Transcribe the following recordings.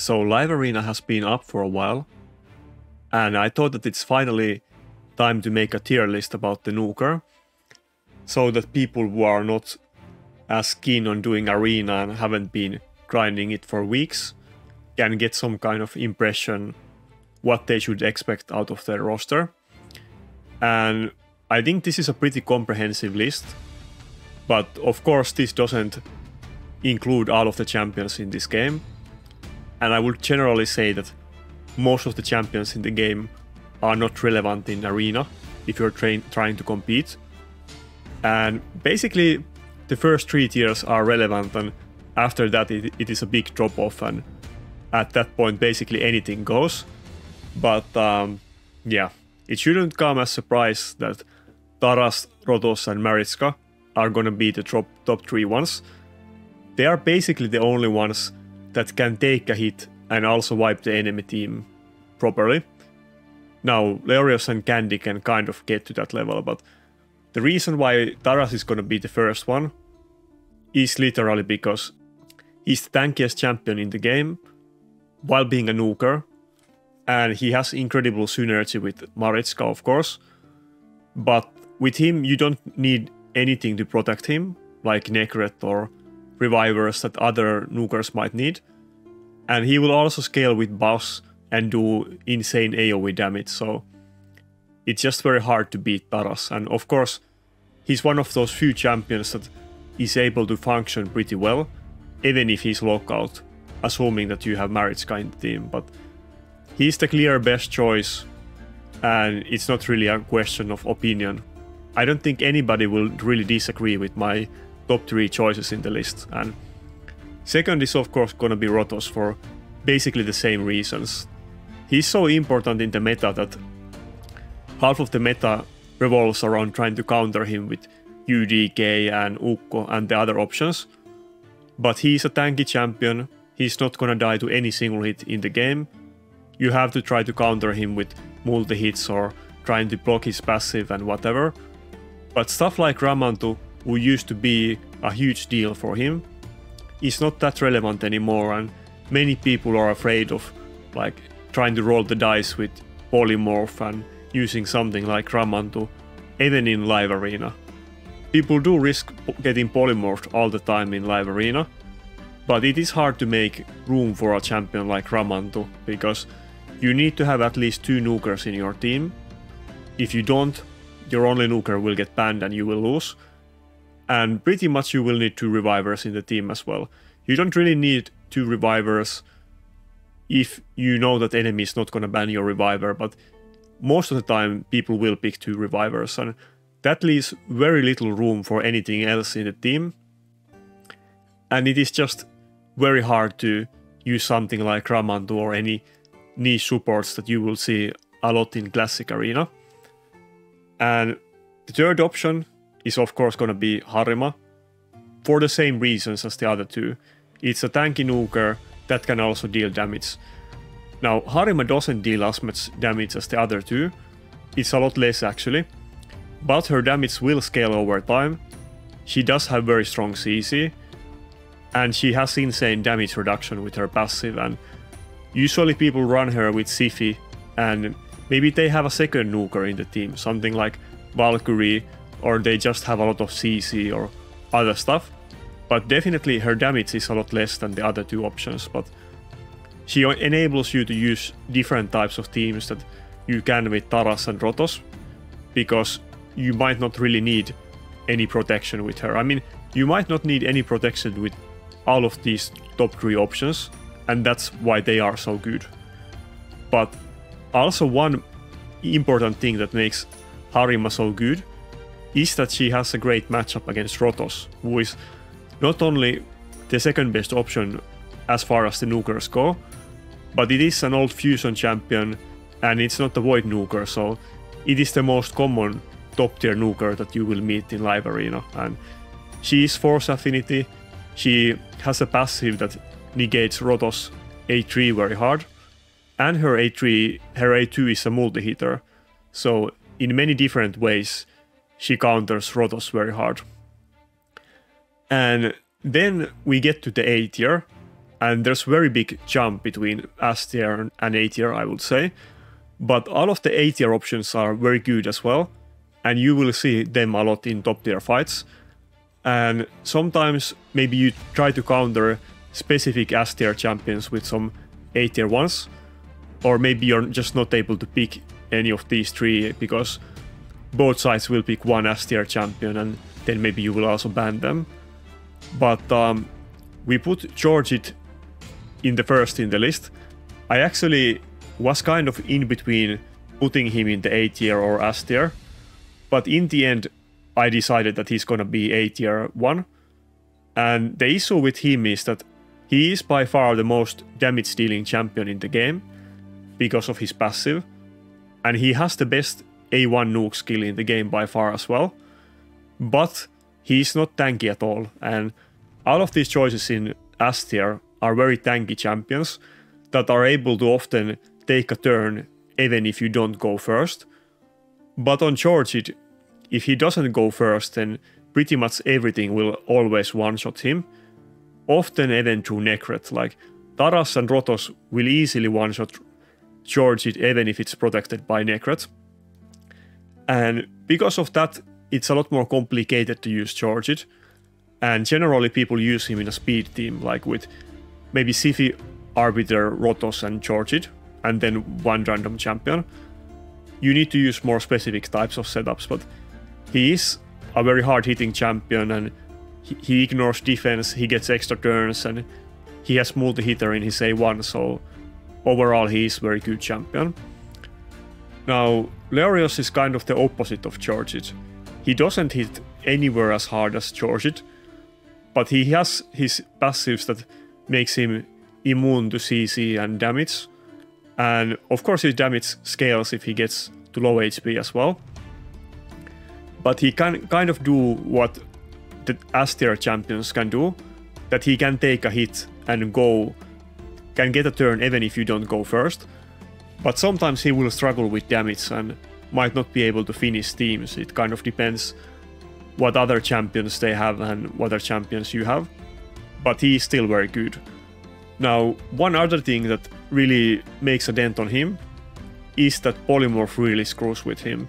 So Live Arena has been up for a while, and I thought that it's finally time to make a tier list about the nuker, so that people who are not as keen on doing Arena and haven't been grinding it for weeks can get some kind of impression what they should expect out of their roster. And I think this is a pretty comprehensive list, but of course this doesn't include all of the champions in this game. And I would generally say that most of the champions in the game are not relevant in Arena if you're trying to compete. And basically the first 3 tiers are relevant, and after that it is a big drop off, and at that point basically anything goes. But yeah, it shouldn't come as a surprise that Taras, Rotos and Maritzka are gonna be the top 3 ones. They are basically the only ones that can take a hit and also wipe the enemy team properly. Now, Leorios and Candy can kind of get to that level, but the reason why Taras is gonna be the first one is literally because he's the tankiest champion in the game while being a nuker, and he has incredible synergy with Maritzka, of course, but with him you don't need anything to protect him, like Necret or revivers that other nukers might need. And he will also scale with buffs and do insane AoE damage, so it's just very hard to beat Taras. And of course, he's one of those few champions that is able to function pretty well, even if he's lockout, assuming that you have Maritzka in the team. But he's the clear best choice, and it's not really a question of opinion. I don't think anybody will really disagree with my top 3 choices in the list. And second is of course gonna be Rotos for basically the same reasons. He's so important in the meta that half of the meta revolves around trying to counter him with UDK and Ukko and the other options. But he's a tanky champion, he's not gonna die to any single hit in the game. You have to try to counter him with multi-hits or trying to block his passive and whatever. But stuff like Ramantu, who used to be a huge deal for him, is not that relevant anymore, and many people are afraid of like trying to roll the dice with Polymorph and using something like Ramantu, even in Live Arena. People do risk getting polymorphed all the time in Live Arena, but it is hard to make room for a champion like Ramantu, because you need to have at least 2 nukers in your team. If you don't, your only nuker will get banned and you will lose. And pretty much you will need 2 revivers in the team as well. You don't really need 2 revivers if you know that enemy is not gonna ban your reviver, but most of the time people will pick 2 revivers, and that leaves very little room for anything else in the team. And it is just very hard to use something like Ramantu or any niche supports that you will see a lot in Classic Arena. And the third option is of course gonna be Harima, for the same reasons as the other 2. It's a tanky nuker that can also deal damage. Now, Harima doesn't deal as much damage as the other 2, it's a lot less actually, but her damage will scale over time. She does have very strong CC, and she has insane damage reduction with her passive, and usually people run her with Siphi, and maybe they have a second nuker in the team, something like Valkyrie, or they just have a lot of CC or other stuff. But definitely her damage is a lot less than the other 2 options, but she enables you to use different types of teams that you can with Taras and Rotos, because you might not really need any protection with her. I mean, you might not need any protection with all of these top 3 options, and that's why they are so good. But also one important thing that makes Harima so good is that she has a great matchup against Rotos, who is not only the second best option as far as the nukers go, but it is an old fusion champion and it's not a void nuker, so it is the most common top tier nuker that you will meet in Live Arena. And she is Force Affinity, she has a passive that negates Rotos A3 very hard, and her A2 is a multi-hitter, so in many different ways she counters Rotos very hard. And then we get to the A tier, and there's very big jump between S tier and A tier, I would say. But all of the A tier options are very good as well, and you will see them a lot in top tier fights. And sometimes maybe you try to counter specific S tier champions with some A tier ones, or maybe you're just not able to pick any of these three because both sides will pick one S tier champion and then maybe you will also ban them. But we put Georgit in the first in the list. I actually was kind of in between putting him in the A tier or S tier, but in the end I decided that he's gonna be A tier 1. And the issue with him is that he is by far the most damage dealing champion in the game because of his passive, and he has the best A1 nuke skill in the game by far as well, but he's not tanky at all, and all of these choices in S tier are very tanky champions that are able to often take a turn even if you don't go first. But on Georgit, if he doesn't go first, then pretty much everything will always one-shot him, often even through Necret. Like Taras and Rotos will easily one-shot Georgit even if it's protected by Necret. And because of that, it's a lot more complicated to use Georgit, and generally people use him in a speed team, like with maybe Siphi, Arbiter, Rotos and Georgit, and then one random champion. You need to use more specific types of setups, but he is a very hard-hitting champion, and he ignores defense, he gets extra turns, and he has multi-hitter in his A1, so overall he is a very good champion. Now, Leorios is kind of the opposite of Georgit. He doesn't hit anywhere as hard as Georgit, but he has his passives that makes him immune to CC and damage. And of course his damage scales if he gets to low HP as well. But he can kind of do what the S tier champions can do, that he can take a hit and can get a turn even if you don't go first. But sometimes he will struggle with damage and might not be able to finish teams. It kind of depends what other champions they have and what other champions you have. But he is still very good. Now, one other thing that really makes a dent on him is that Polymorph really screws with him.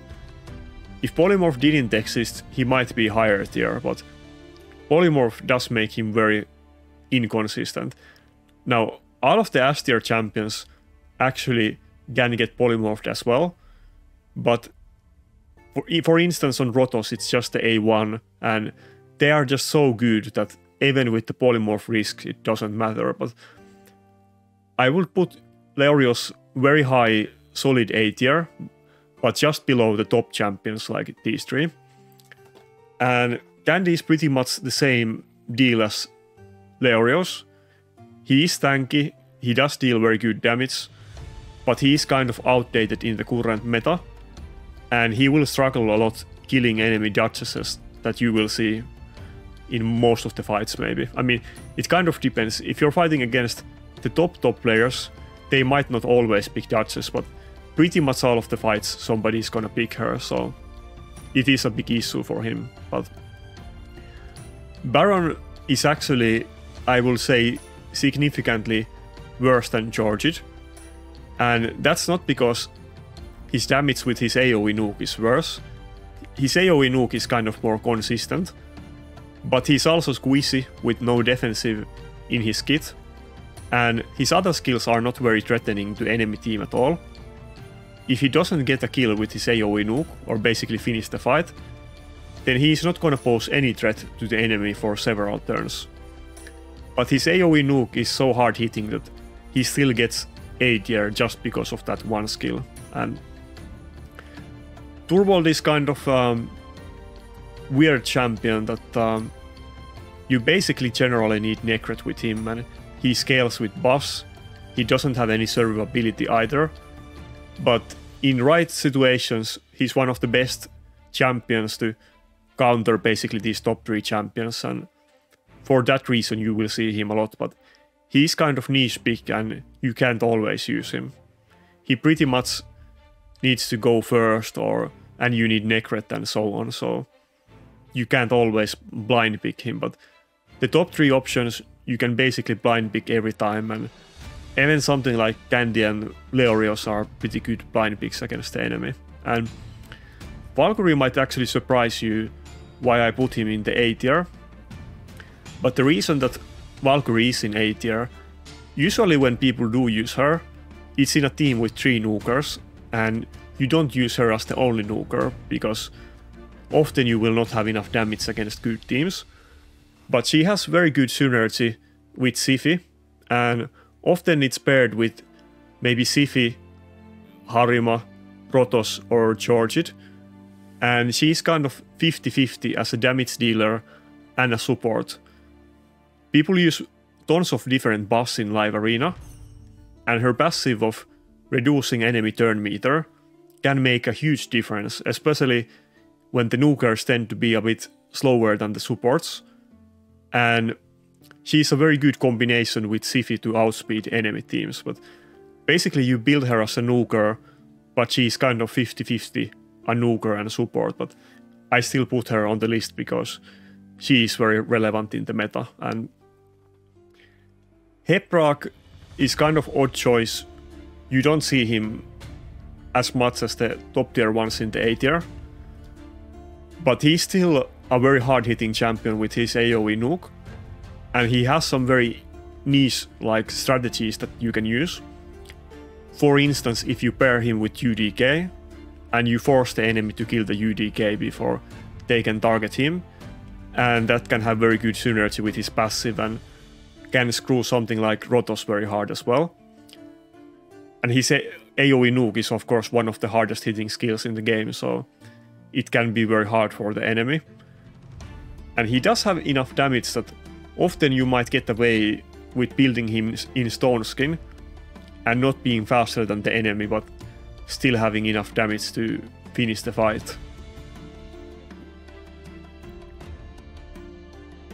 If Polymorph didn't exist, he might be higher tier, but Polymorph does make him very inconsistent. Now, all of the S tier champions actually can get polymorphed as well, but for instance on Rotos it's just the A1, and they are just so good that even with the polymorph risk it doesn't matter. But I would put Leorios very high solid A tier, but just below the top champions like these three. And Candy is pretty much the same deal as Leorios. He is tanky, he does deal very good damage, but he is kind of outdated in the current meta, and he will struggle a lot killing enemy duchesses that you will see in most of the fights maybe. I mean, it kind of depends. If you're fighting against the top players, they might not always pick duchess, but pretty much all of the fights somebody is gonna pick her, so it is a big issue for him. But Baron is actually, I will say, significantly worse than Georgit, and that's not because his damage with his AoE nuke is worse. His AoE nuke is kind of more consistent, but he's also squeezy with no defensive in his kit, and his other skills are not very threatening to enemy team at all. If he doesn't get a kill with his AoE nuke, or basically finish the fight, then he's not gonna pose any threat to the enemy for several turns. But his AoE nuke is so hard hitting that he still gets A tier just because of that one skill. And Turvold is kind of weird champion that you basically generally need Necret with him, and he scales with buffs. He doesn't have any survivability either, but in right situations he's one of the best champions to counter basically these top 3 champions, and for that reason you will see him a lot. But he's kind of niche pick and you can't always use him. He pretty much needs to go first, and you need Necret and so on, so you can't always blind pick him. But the top 3 options you can basically blind pick every time, and even something like Candy and Leorios are pretty good blind picks against the enemy. And Valkyrie might actually surprise you why I put him in the A tier. But the reason that Valkyrie is in A tier, usually when people do use her, it's in a team with 3 nukers, and you don't use her as the only nuker, because often you will not have enough damage against good teams. But she has very good synergy with Siphi, and often it's paired with maybe Siphi, Harima, Protoss or Georgid, and she's kind of 50-50 as a damage dealer and a support. People use tons of different buffs in live arena, and her passive of reducing enemy turn meter can make a huge difference, especially when the nukers tend to be a bit slower than the supports. And she's a very good combination with Siphi to outspeed enemy teams, but basically you build her as a nuker, but she's kind of 50-50 a nuker and a support, but I still put her on the list because she is very relevant in the meta. And Heprak is kind of odd choice. You don't see him as much as the top tier ones in the A tier, but he's still a very hard-hitting champion with his AoE nuke, and he has some very niche-like strategies that you can use. For instance, if you pair him with UDK, and you force the enemy to kill the UDK before they can target him, and that can have very good synergy with his passive and can screw something like Rotos very hard as well. And his AoE nuke is of course one of the hardest hitting skills in the game, so it can be very hard for the enemy. And he does have enough damage that often you might get away with building him in Stone Skin and not being faster than the enemy, but still having enough damage to finish the fight.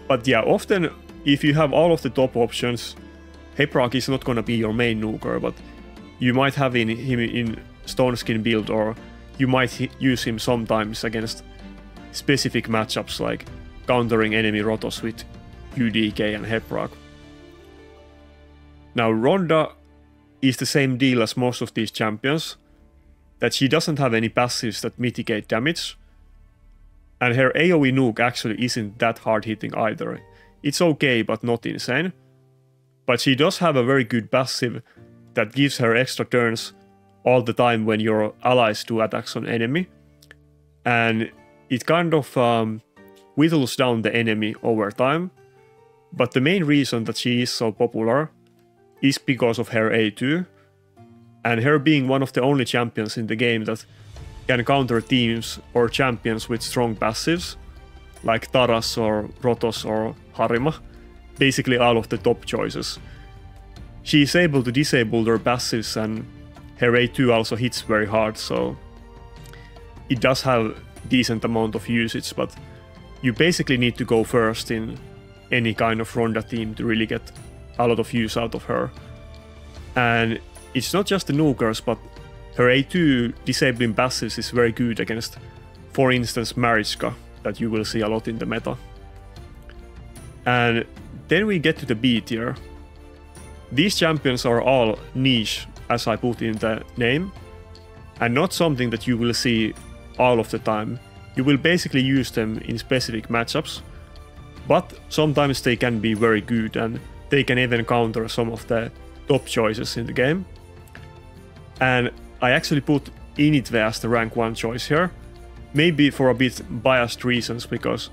But yeah, often if you have all of the top options, Heprak is not gonna be your main nuker, but you might have him in Stone Skin build, or you might use him sometimes against specific matchups like countering enemy Rotos with UDK and Heprak. Now Ronda is the same deal as most of these champions, that she doesn't have any passives that mitigate damage, and her AoE nuke actually isn't that hard hitting either. It's okay but not insane, but she does have a very good passive that gives her extra turns all the time when your allies do attacks on enemy, and it kind of whittles down the enemy over time. But the main reason that she is so popular is because of her A2, and her being one of the only champions in the game that can counter teams or champions with strong passives, like Taras or Rotos or Harima, basically all of the top choices. She is able to disable their passives, and her A2 also hits very hard, so it does have decent amount of usage, but you basically need to go first in any kind of Ronda team to really get a lot of use out of her. And it's not just the nukers, but her A2 disabling passives is very good against, for instance, Marichka, that you will see a lot in the meta. And then we get to the B tier. These champions are all niche, as I put in the name, and not something that you will see all of the time. You will basically use them in specific matchups, but sometimes they can be very good and they can even counter some of the top choices in the game. And I actually put Initve as the rank 1 choice here, maybe for a bit biased reasons because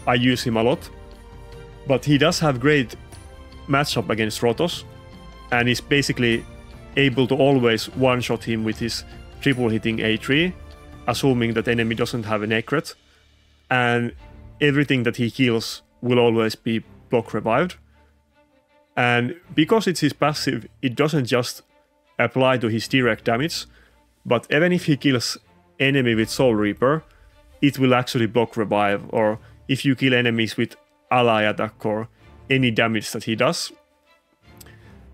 I use him a lot, but he does have great matchup against Rotos, and is basically able to always one-shot him with his triple hitting A3, assuming that enemy doesn't have an Ekret, and everything that he kills will always be block revived. And because it's his passive, it doesn't just apply to his direct damage, but even if he kills enemy with Soul Reaper, it will actually block revive, or if you kill enemies with ally attack or any damage that he does.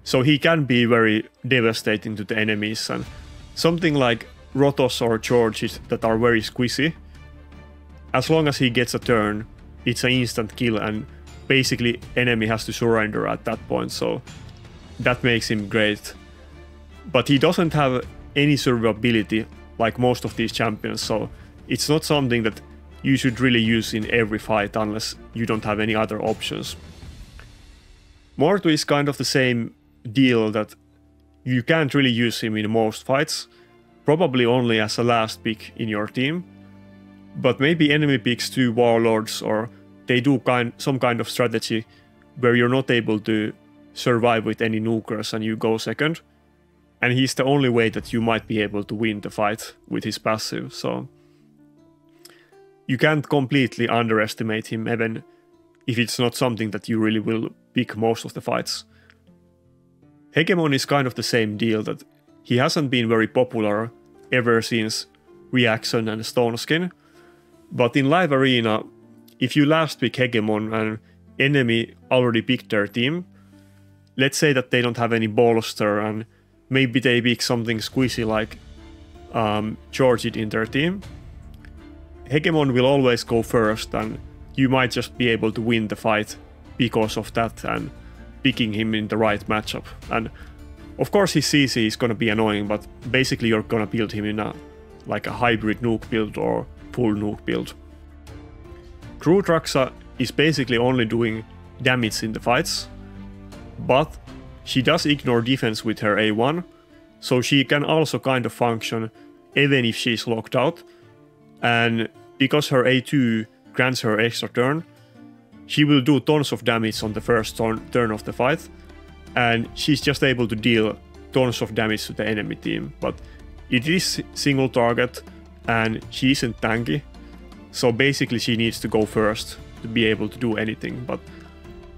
So he can be very devastating to the enemies, and something like Rotos or Georges that are very squishy, as long as he gets a turn, it's an instant kill, and basically enemy has to surrender at that point, so that makes him great. But he doesn't have any survivability like most of these champions, so it's not something that you should really use in every fight unless you don't have any other options. Mortu is kind of the same deal, that you can't really use him in most fights, probably only as a last pick in your team. But maybe enemy picks 2 warlords, or they do some kind of strategy where you're not able to survive with any nukers and you go second. And he's the only way that you might be able to win the fight with his passive, so you can't completely underestimate him, even if it's not something that you really will pick most of the fights. Hegemon is kind of the same deal, that he hasn't been very popular ever since Reaction and Stone Skin. But in live arena, if you last pick Hegemon and enemy already picked their team, let's say that they don't have any bolster and maybe they pick something squishy like Georgid in their team, Hegemon will always go first, and you might just be able to win the fight because of that and picking him in the right matchup. And of course his CC is gonna be annoying, but basically you're gonna build him in a hybrid nuke build or full nuke build. Crew Traxa is basically only doing damage in the fights, but she does ignore defense with her A1, so she can also kind of function even if she's locked out. And because her A2 grants her extra turn, she will do tons of damage on the first turn of the fight, and she's just able to deal tons of damage to the enemy team. But it is single target and she isn't tanky, so basically she needs to go first to be able to do anything. But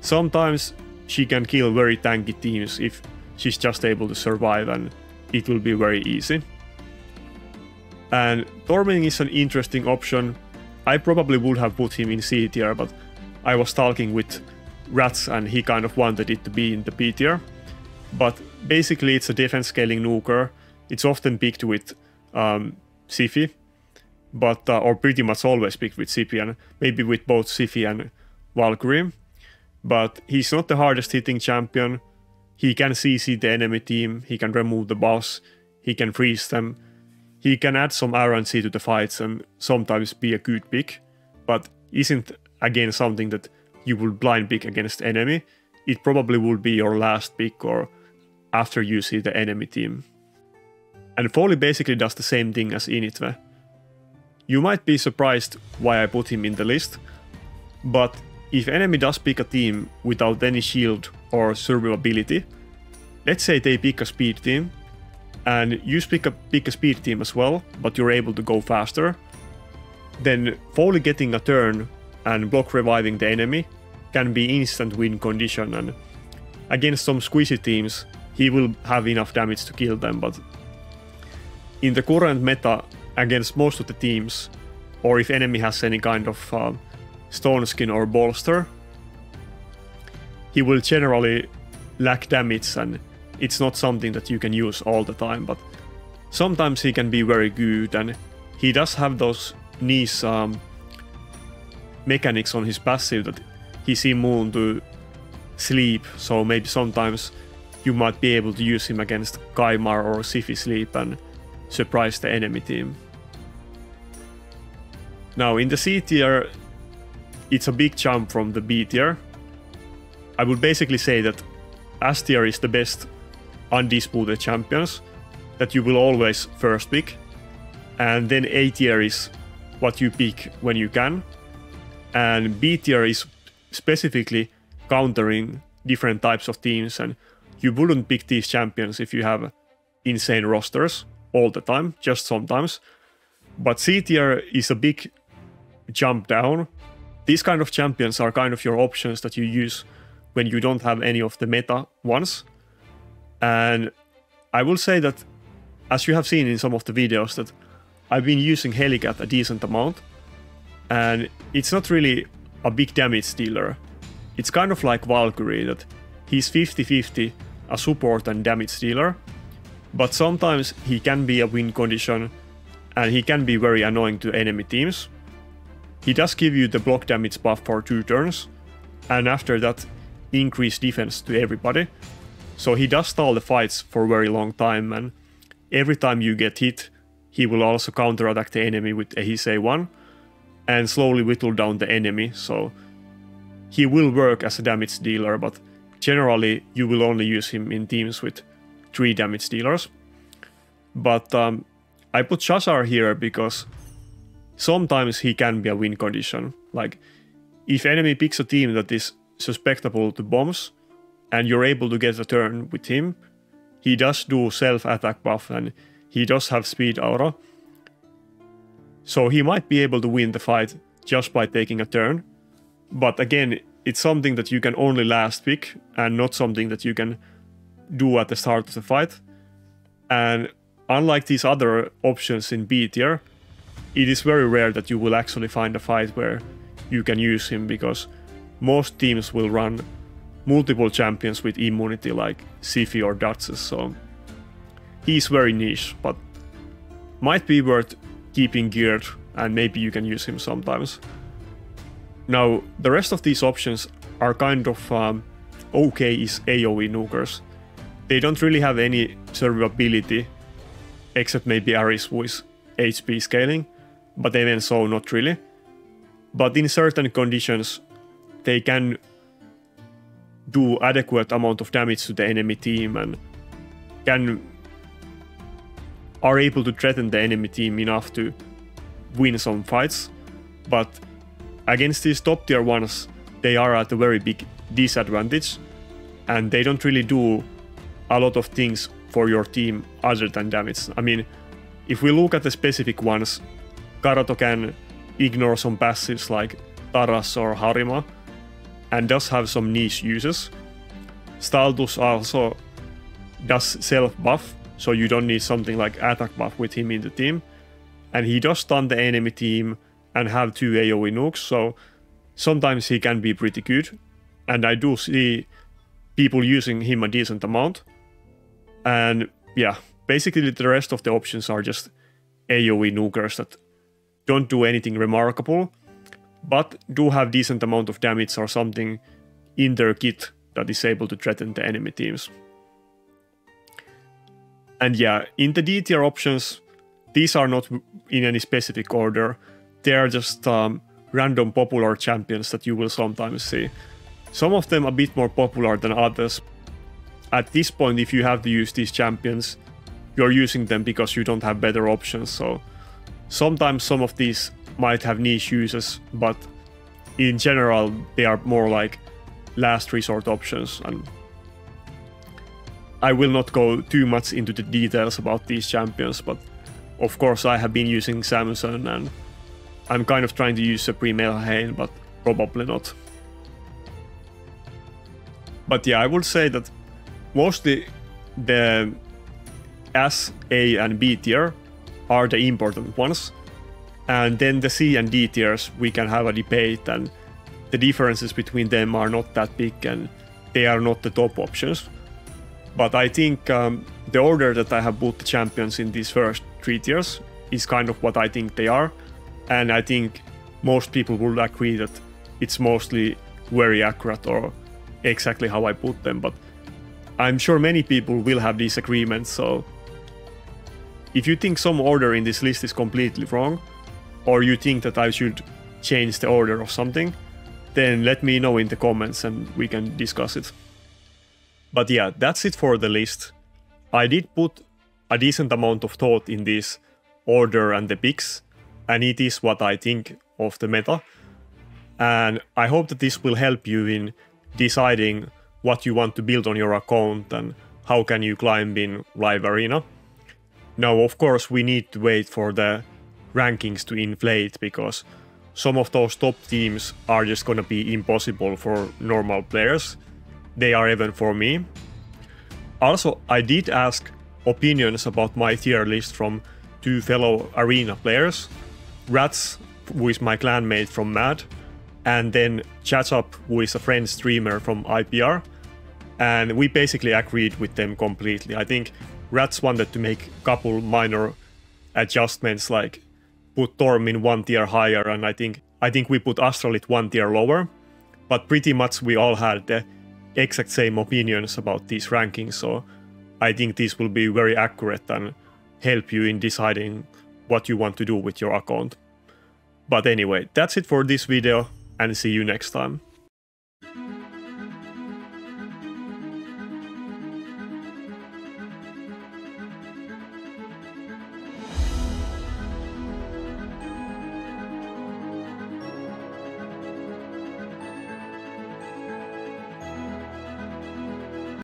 sometimes she can kill very tanky teams if she's just able to survive, and it will be very easy. And Torming is an interesting option. I probably would have put him in C tier, but I was talking with Rats and he kind of wanted it to be in the B tier. But basically it's a defense scaling nuker. It's often picked with Siphi, but or pretty much always picked with Siphi, and maybe with both Siphi and Valkyrie. But he's not the hardest hitting champion. He can CC the enemy team, he can remove the boss, he can freeze them. He can add some RNC to the fights and sometimes be a good pick, but isn't again something that you would blind pick against enemy. It probably would be your last pick or after you see the enemy team. And Foley basically does the same thing as Initve. You might be surprised why I put him in the list, but if enemy does pick a team without any shield or survivability, let's say they pick a speed team, and you pick a speed team as well, but you're able to go faster, then Foley getting a turn and block reviving the enemy can be instant win condition, and against some squishy teams he will have enough damage to kill them. But in the current meta, against most of the teams, or if enemy has any kind of stone skin or bolster, he will generally lack damage, and it's not something that you can use all the time, but sometimes he can be very good, and he does have those niche mechanics on his passive that he's immune to sleep, so maybe sometimes you might be able to use him against Kaimar or Siphi sleep and surprise the enemy team. Now in the C tier, it's a big jump from the B tier. I would basically say that S tier is the best undisputed champions that you will always first pick, and then A tier is what you pick when you can, and B tier is specifically countering different types of teams, and you wouldn't pick these champions if you have insane rosters all the time, just sometimes. But C tier is a big jump down. These kind of champions are kind of your options that you use when you don't have any of the meta ones. And I will say that, as you have seen in some of the videos, that I've been using Helicat a decent amount, and it's not really a big damage dealer. It's kind of like Valkyrie, that he's 50-50 a support and damage dealer, but sometimes he can be a win condition and he can be very annoying to enemy teams. He does give you the block damage buff for 2 turns, and after that increase defense to everybody. So he does stall the fights for a very long time, and every time you get hit, he will also counterattack the enemy with his A1 and slowly whittle down the enemy. So he will work as a damage dealer, but generally you will only use him in teams with 3 damage dealers. But I put Chazzup here because sometimes he can be a win condition. Like, if enemy picks a team that is susceptible to bombs and you're able to get a turn with him, he does do self-attack buff and he does have speed aura. So he might be able to win the fight just by taking a turn. But again, it's something that you can only last pick and not something that you can do at the start of the fight. And unlike these other options in B tier, it is very rare that you will actually find a fight where you can use him, because most teams will run multiple champions with immunity like Siphi or Duchess, so he's very niche, but might be worth keeping geared and maybe you can use him sometimes. Now, the rest of these options are kind of okay-ish AoE nukers. They don't really have any survivability, except maybe Aris, who is HP scaling, but even so, not really. But in certain conditions, they can do adequate amount of damage to the enemy team and are able to threaten the enemy team enough to win some fights. But against these top tier ones, they are at a very big disadvantage, and they don't really do a lot of things for your team other than damage. I mean, if we look at the specific ones, Karato can ignore some passives like Taras or Harima, and does have some niche uses. Staldus also does self-buff, so you don't need something like attack buff with him in the team. And he does stun the enemy team and have 2 AoE nukes, so sometimes he can be pretty good. And I do see people using him a decent amount. And yeah, basically the rest of the options are just AoE nukers that don't do anything remarkable, but do have decent amount of damage or something in their kit that is able to threaten the enemy teams. And yeah, in the D tier options, these are not in any specific order. They are just random popular champions that you will sometimes see. Some of them a bit more popular than others. At this point, if you have to use these champions, you're using them because you don't have better options. So sometimes some of these might have niche uses, but in general, they are more like last resort options. And I will not go too much into the details about these champions, but of course I have been using Samson, and I'm kind of trying to use Supreme Elhain, but probably not. But yeah, I would say that mostly the S, A and B tier are the important ones. And then the C and D tiers, we can have a debate, and the differences between them are not that big and they are not the top options. But I think the order that I have put the champions in these first 3 tiers is kind of what I think they are. And I think most people will agree that it's mostly very accurate or exactly how I put them. But I'm sure many people will have disagreements, so if you think some order in this list is completely wrong, or you think that I should change the order of something, then let me know in the comments and we can discuss it. But yeah, that's it for the list. I did put a decent amount of thought in this order and the picks, and it is what I think of the meta. And I hope that this will help you in deciding what you want to build on your account and how can you climb in live arena. Now, of course, we need to wait for the rankings to inflate, because some of those top teams are just gonna be impossible for normal players. They are even for me. Also, I did ask opinions about my tier list from 2 fellow arena players. Rats, who is my clanmate from Mad, and then Chazzup, who is a friend streamer from IPR. And we basically agreed with them completely. I think Rats wanted to make a couple minor adjustments, like put Torm in 1 tier higher, and I think we put Astralit 1 tier lower. but pretty much we all had the exact same opinions about these rankings, so I think these will be very accurate and help you in deciding what you want to do with your account. But anyway, that's it for this video, and see you next time.